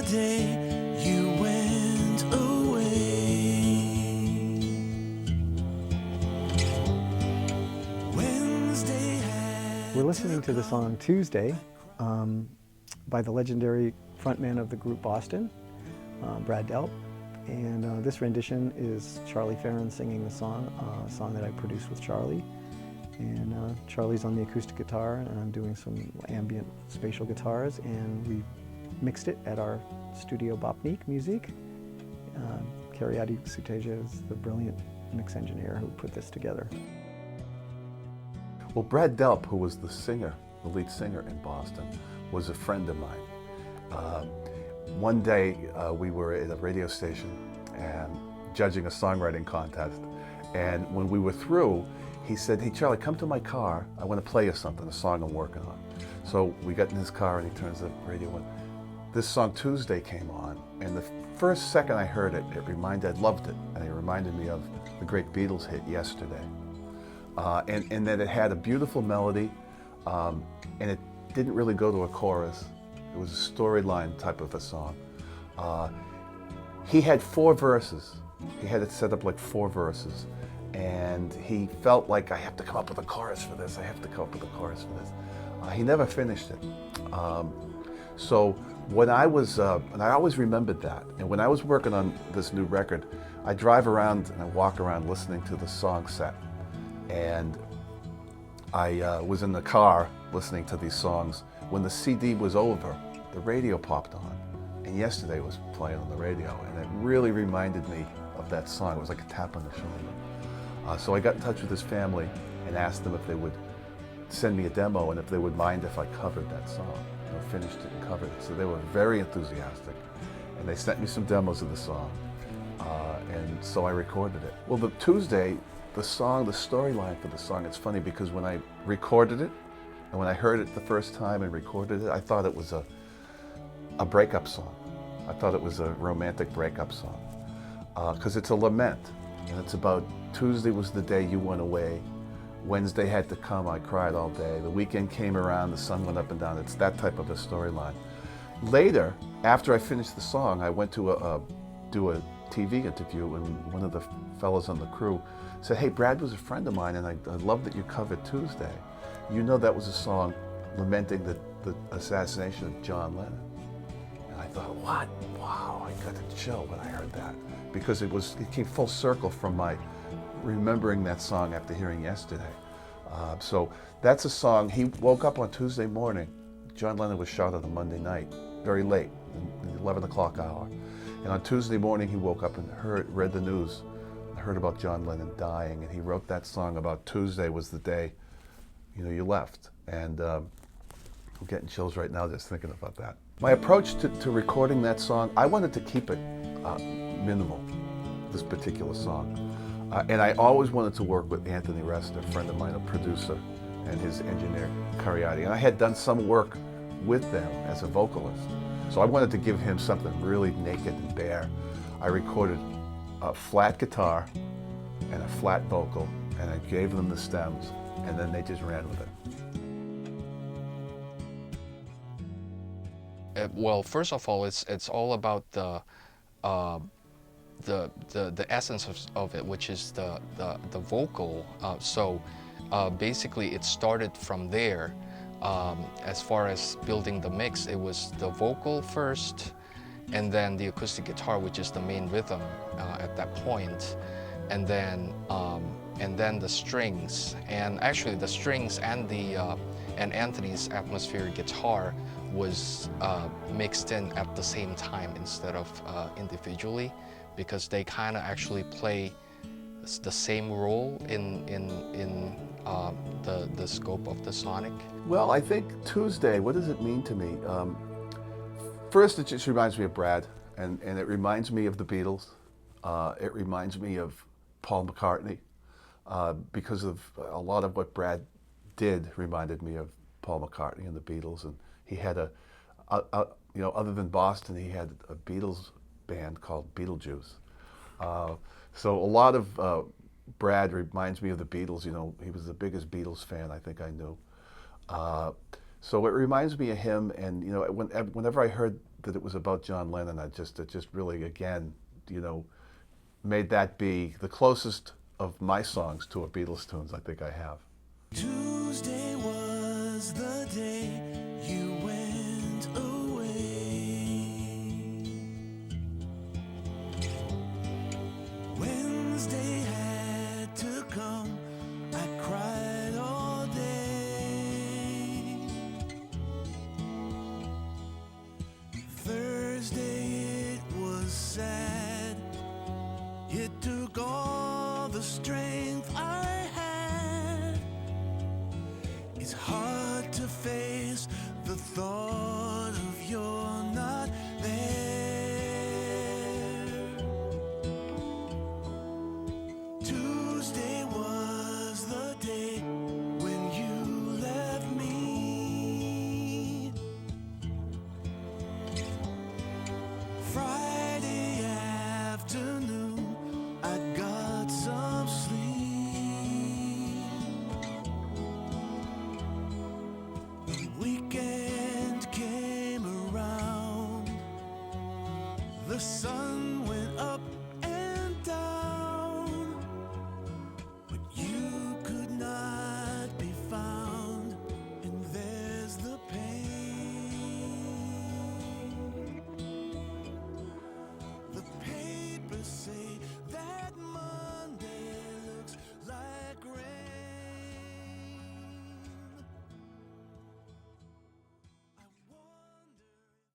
day you went away. Wednesday had We're listening to the song Tuesday by the legendary frontman of the group Boston, Brad Delp. And this rendition is Charlie Farren singing the song, a song that I produced with Charlie. And Charlie's on the acoustic guitar, and I'm doing some ambient spatial guitars, and we mixed it at our studio Bopnik Music. Karyadi Sutedja is the brilliant mix engineer who put this together. Well, Brad Delp, who was the singer, the lead singer in Boston, was a friend of mine. One day we were at a radio station and judging a songwriting contest, and when we were through, he said, "Hey Charlie, come to my car. I want to play you something, a song I'm working on." So we got in his car and he turns the radio on. This song Tuesday came on, and the first second I heard it, I loved it, and it reminded me of the great Beatles hit Yesterday. And that it had a beautiful melody, and it didn't really go to a chorus. It was a storyline type of a song. He had 4 verses. He had it set up like 4 verses. And he felt like, I have to come up with a chorus for this. I have to come up with a chorus for this. He never finished it. So when I was, and I always remembered that. And when I was working on this new record, I drive around and I walk around listening to the song set. And I was in the car listening to these songs. When the CD was over, the radio popped on, and Yesterday was playing on the radio, and it really reminded me of that song. It was like a tap on the shoulder. So I got in touch with his family and asked them if they would send me a demo and if they would mind if I covered that song. Finished it and covered it. So they were very enthusiastic, and they sent me some demos of the song, and so I recorded it. Well, the Tuesday, the song, the storyline for the song, it's funny because when I recorded it, and when I heard it the first time and recorded it, I thought it was a breakup song. I thought it was a romantic breakup song, because it's a lament, and it's about Tuesday was the day you went away, Wednesday had to come, I cried all day, the weekend came around, the sun went up and down. It's that type of a storyline. Later, after I finished the song, I went to do a TV interview, and one of the fellows on the crew said, "Hey, Brad was a friend of mine, and I love that you covered Tuesday. You know that was a song lamenting the assassination of John Lennon." And I thought, what? Wow, I got a chill when I heard that, because it came full circle from my remembering that song after hearing Yesterday. So that's a song. He woke up on Tuesday morning. John Lennon was shot on a Monday night, very late, in the 11 o'clock hour. And on Tuesday morning, he woke up and read the news, heard about John Lennon dying, and he wrote that song about Tuesday was the day, you left. And I'm getting chills right now just thinking about that. My approach to recording that song, I wanted to keep it minimal, this particular song. And I always wanted to work with Anthony Resta, a friend of mine, a producer, and his Engineer Karyadi. And I had done some work with them as a vocalist. So I wanted to give him something really naked and bare. I recorded a flat guitar and a flat vocal, and I gave them the stems, and then they just ran with it. Well, first of all, it's all about the essence of it, which is the vocal. So basically, it started from there. As far as building the mix, it was the vocal first, and then the acoustic guitar, which is the main rhythm at that point, and then the strings. And actually, the strings and Anthony's atmospheric guitar was mixed in at the same time instead of individually, because they kind of actually play the same role in the scope of the sonic. Well, I think Tuesday, what does it mean to me? First, it just reminds me of Brad, and it reminds me of the Beatles. It reminds me of Paul McCartney, because of a lot of what Brad did reminded me of Paul McCartney and the Beatles. And he had other than Boston, he had a Beatles band called Beetlejuice. So a lot of Brad reminds me of the Beatles. He was the biggest Beatles fan I think I knew. So it reminds me of him, and whenever I heard that it was about John Lennon, it just really, again, you know, made that be the closest of my songs to a Beatles tunes I think I have. Tuesday was the day